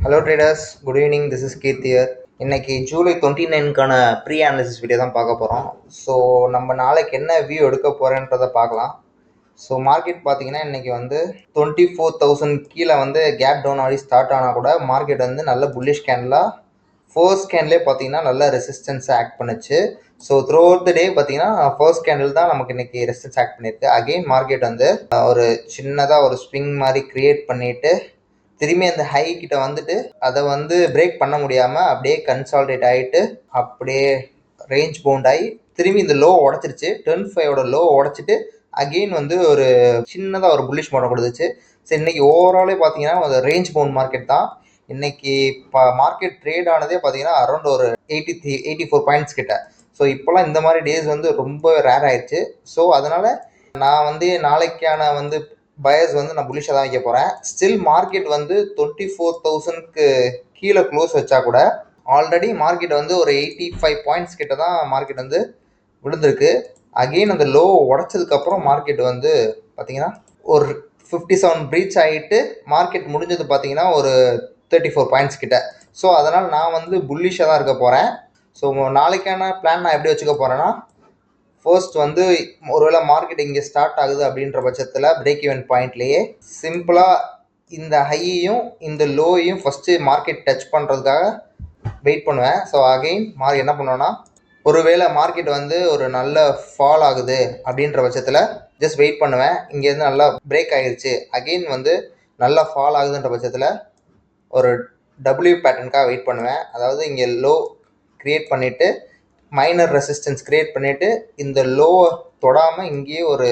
Hello traders, good evening. This is Keerthiyar. இன்னைக்கு July 29க்கான pre analysis video தான் பார்க்க போகிறோம். ஸோ நம்ம நாளைக்கு என்ன வியூ எடுக்க போகிறேன்றதை பார்க்கலாம். ஸோ மார்க்கெட் பார்த்தீங்கன்னா இன்றைக்கி வந்து 24,000 கீழே வந்து கேப் டவுன் ஆகி ஸ்டார்ட் ஆனால் கூட மார்க்கெட் வந்து நல்ல புல்லிஷ் கேண்டலாக ஃபர்ஸ்ட் கேண்டிலே பார்த்தீங்கன்னா நல்ல ரெசிஸ்டன்ஸை ஆக்ட் பண்ணுச்சு. ஸோ த்ரூ அவுட் த டே பார்த்தீங்கன்னா ஃபர்ஸ்ட் கேண்டில் தான் நமக்கு இன்றைக்கி ரெசிஸ்டன்ஸ் ஆக்ட் பண்ணியிருக்கு. அகெயின் மார்க்கெட் வந்து ஒரு சின்னதாக ஒரு ஸ்விங் மாதிரி க்ரியேட் பண்ணிவிட்டு திரும்பி அந்த ஹை கிட்ட வந்துட்டு அதை வந்து பிரேக் பண்ண முடியாமல் அப்படியே கன்சால்டேட் ஆகிட்டு அப்படியே ரேஞ்ச் பவுண்ட் ஆகி திரும்பி இந்த லோ உடச்சிருச்சு. 10.5 லோ உடச்சிட்டு அகெயின் வந்து ஒரு சின்னதாக ஒரு புல்லிஷ் மோடம் கொடுத்துச்சு. ஸோ இன்னைக்கு ஓவராலே பார்த்தீங்கன்னா ரேஞ்ச் பவுண்ட் மார்க்கெட் தான். இன்னைக்கு மார்க்கெட் ட்ரேட் ஆனதே பார்த்தீங்கன்னா அரௌண்ட் ஒரு 84 பாயிண்ட்ஸ் கிட்ட. ஸோ இப்போலாம் இந்த மாதிரி டேஸ் வந்து ரொம்ப ரேர் ஆயிடுச்சு. ஸோ அதனால நான் வந்து நாளைக்கான வந்து பயர்ஸ் வந்து நான் புல்லிஷாக தான் வைக்க போகிறேன். ஸ்டில் மார்க்கெட் வந்து 24,000க்கு கீழே க்ளோஸ் வச்சா கூட ஆல்ரெடி மார்க்கெட் வந்து ஒரு 85 பாயிண்ட்ஸ் கிட்ட தான் மார்க்கெட் வந்து விழுந்திருக்கு. அகெயின் அந்த லோ உடச்சதுக்கப்புறம் மார்க்கெட் வந்து பார்த்தீங்கன்னா ஒரு 57 ப்ரீச் ஆகிட்டு மார்க்கெட் முடிஞ்சது பார்த்தீங்கன்னா ஒரு 34 பாயிண்ட்ஸ் கிட்ட. ஸோ அதனால் நான் வந்து புல்லிஷாக தான் இருக்க போகிறேன். ஸோ நாளைக்கான பிளான் நான் எப்படி வச்சுக்க போகிறேன்னா, ஃபர்ஸ்ட் வந்து ஒருவேளை மார்க்கெட் இங்கே ஸ்டார்ட் ஆகுது அப்படின்ற பட்சத்தில் பிரேக் ஈவன் பாயிண்ட்லேயே சிம்பிளாக இந்த ஹையையும் இந்த லோயையும் ஃபஸ்ட்டு மார்க்கெட் டச் பண்ணுறதுக்காக வெயிட் பண்ணுவேன். ஸோ அகெயின் என்ன பண்ணுவேன்னா, ஒருவேளை மார்க்கெட் வந்து ஒரு நல்ல ஃபால் ஆகுது அப்படின்ற பட்சத்தில் ஜஸ்ட் வெயிட் பண்ணுவேன். இங்கேருந்து நல்லா பிரேக் ஆகிருச்சு, அகெயின் வந்து நல்லா ஃபால் ஆகுதுன்ற பட்சத்தில் ஒரு டபிள்யூ பேட்டர்னுக்காக வெயிட் பண்ணுவேன். அதாவது இங்கே லோ க்ரியேட் பண்ணிவிட்டு மைனர் ரெசிஸ்டன்ஸ் க்ரியேட் பண்ணிவிட்டு இந்த லோவை தொடாமல் இங்கேயே ஒரு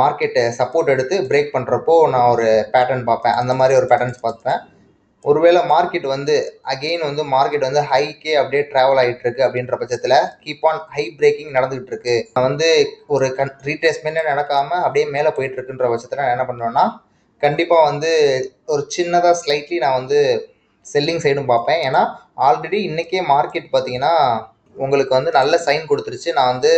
மார்க்கெட்டை சப்போர்ட் எடுத்து பிரேக் பண்ணுறப்போ நான் ஒரு பேட்டர்ன் பார்ப்பேன். அந்த மாதிரி ஒரு பேட்டர்ன்ஸ் பார்ப்பேன். ஒருவேளை மார்க்கெட் வந்து அகெயின் வந்து மார்க்கெட் வந்து ஹைக்கே அப்படியே ட்ராவல் ஆகிட்டு இருக்கு அப்படின்ற பட்சத்தில் கீப் ஆன் ஹை பிரேக்கிங் நடந்துகிட்டு இருக்கு, நான் வந்து ஒரு ரீட்ரேஸ்மெண்ட்டே நடக்காமல் அப்படியே மேலே போயிட்டு இருக்குன்ற பட்சத்தில் நான் என்ன பண்ணுவேன்னா, கண்டிப்பாக வந்து ஒரு சின்னதாக ஸ்லைட்லி நான் வந்து செல்லிங் சைடும் பார்ப்பேன். ஏன்னா ஆல்ரெடி இன்றைக்கே மார்க்கெட் பார்த்தீங்கன்னா உங்களுக்கு வந்து நல்ல சைன் கொடுத்துருச்சு, நான் வந்து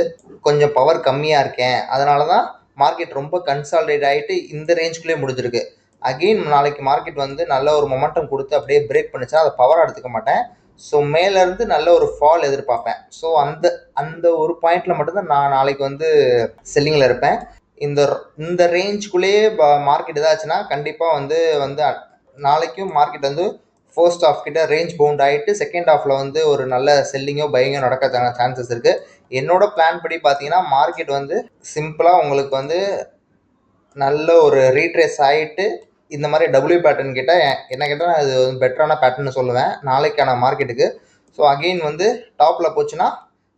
கொஞ்சம் பவர் கம்மியாக இருக்கேன், அதனால தான் மார்க்கெட் ரொம்ப கன்சால்டேட் ஆகிட்டு இந்த ரேஞ்சுக்குள்ளே முடிஞ்சிருக்கு. அகெயின் நாளைக்கு மார்க்கெட் வந்து நல்ல ஒரு மொமெண்டம் கொடுத்து அப்படியே பிரேக் பண்ணிச்சா அதை பவராக எடுத்துக்க மாட்டேன். ஸோ மேலேருந்து நல்ல ஒரு ஃபால் எதிர்பார்ப்பேன். ஸோ அந்த ஒரு பாயிண்டில் மட்டும்தான் நான் நாளைக்கு வந்து செல்லிங்கில் இருப்பேன். இந்த ரேஞ்சுக்குள்ளேயே மார்க்கெட் இதாச்சுன்னா கண்டிப்பாக வந்து நாளைக்கும் மார்க்கெட் வந்து ஃபர்ஸ்ட் ஆஃப் கிட்ட ரேஞ்ச் பவுண்ட் ஆகிட்டு செகண்ட் ஆஃபில் வந்து ஒரு நல்ல செல்லிங்கோ பையிங்கோ நடக்க சான்சஸ் இருக்குது. என்னோட பிளான் படி பார்த்தீங்கன்னா மார்க்கெட் வந்து சிம்பிளாக உங்களுக்கு வந்து நல்ல ஒரு ரீட்ரேஸ் ஆகிட்டு இந்த மாதிரி டபிள்யூ பேட்டர்ன் கிட்ட என்ன கேட்டால் அது பெட்டரான பேட்டர்னு சொல்லுவேன் நாளைக்கான மார்க்கெட்டுக்கு. ஸோ அகெயின் வந்து டாப்பில் போச்சுன்னா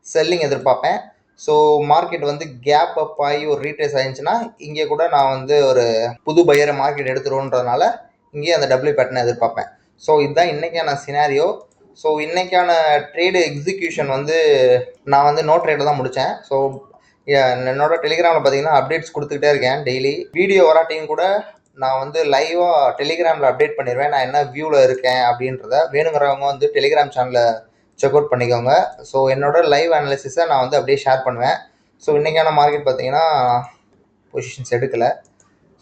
செல்லிங் எதிர்பார்ப்பேன். ஸோ மார்க்கெட் வந்து கேப் அப் ஆகி ஒரு ரீட்ரேஸ் ஆகிடுச்சுன்னா இங்கே கூட நான் வந்து ஒரு புது பையரை மார்க்கெட் எடுத்துருவோன்றதுனால இங்கேயே அந்த டபிள்யூ பேட்டர்னை எதிர்பார்ப்பேன். ஸோ இதுதான் இன்றைக்கான சினாரியோ. ஸோ இன்றைக்கான ட்ரேடு எக்ஸிக்யூஷன் வந்து நான் வந்து நோ ட்ரேடில் தான் முடித்தேன். ஸோ என்னோட டெலிகிராமில் பார்த்தீங்கன்னா அப்டேட்ஸ் கொடுத்துக்கிட்டே இருக்கேன் டெய்லி. வீடியோ வராட்டியும் கூட நான் வந்து லைவாக டெலிகிராமில் அப்டேட் பண்ணிடுவேன் நான் என்ன வியூவில் இருக்கேன் அப்படின்றத. வேணுங்கிறவங்க வந்து டெலிகிராம் சேனலை செக் அவுட் பண்ணிக்கோங்க. ஸோ என்னோட லைவ் அனாலிசிஸை நான் வந்து அப்படியே ஷேர் பண்ணுவேன். ஸோ இன்றைக்கான மார்க்கெட் பார்த்தீங்கன்னா பொசிஷன்ஸ் எடுக்கலை.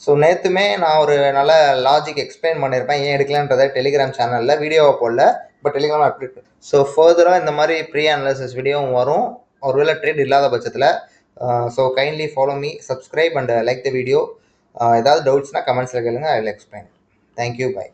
ஸோ நேற்றுமே நான் ஒரு நல்ல லாஜிக் எக்ஸ்பிளைன் பண்ணியிருப்பேன் ஏன் எடுக்கலான்றதை டெலிகிராம் சேனலில் வீடியோவை போடல, பட் டெலிகிராம் அப்டேட். ஸோ ஃபர்தராக இந்த மாதிரி ப்ரீ அனாலிசிஸ் வீடியோவும் வரும் ஒருவேளை ட்ரேட் இல்லாத பட்சத்தில். So kindly follow me, subscribe and like the video. ஏதாவது டவுட்ஸ்னால் கமெண்ட்ஸில் கேளுங்க, I will explain. Thank you, by.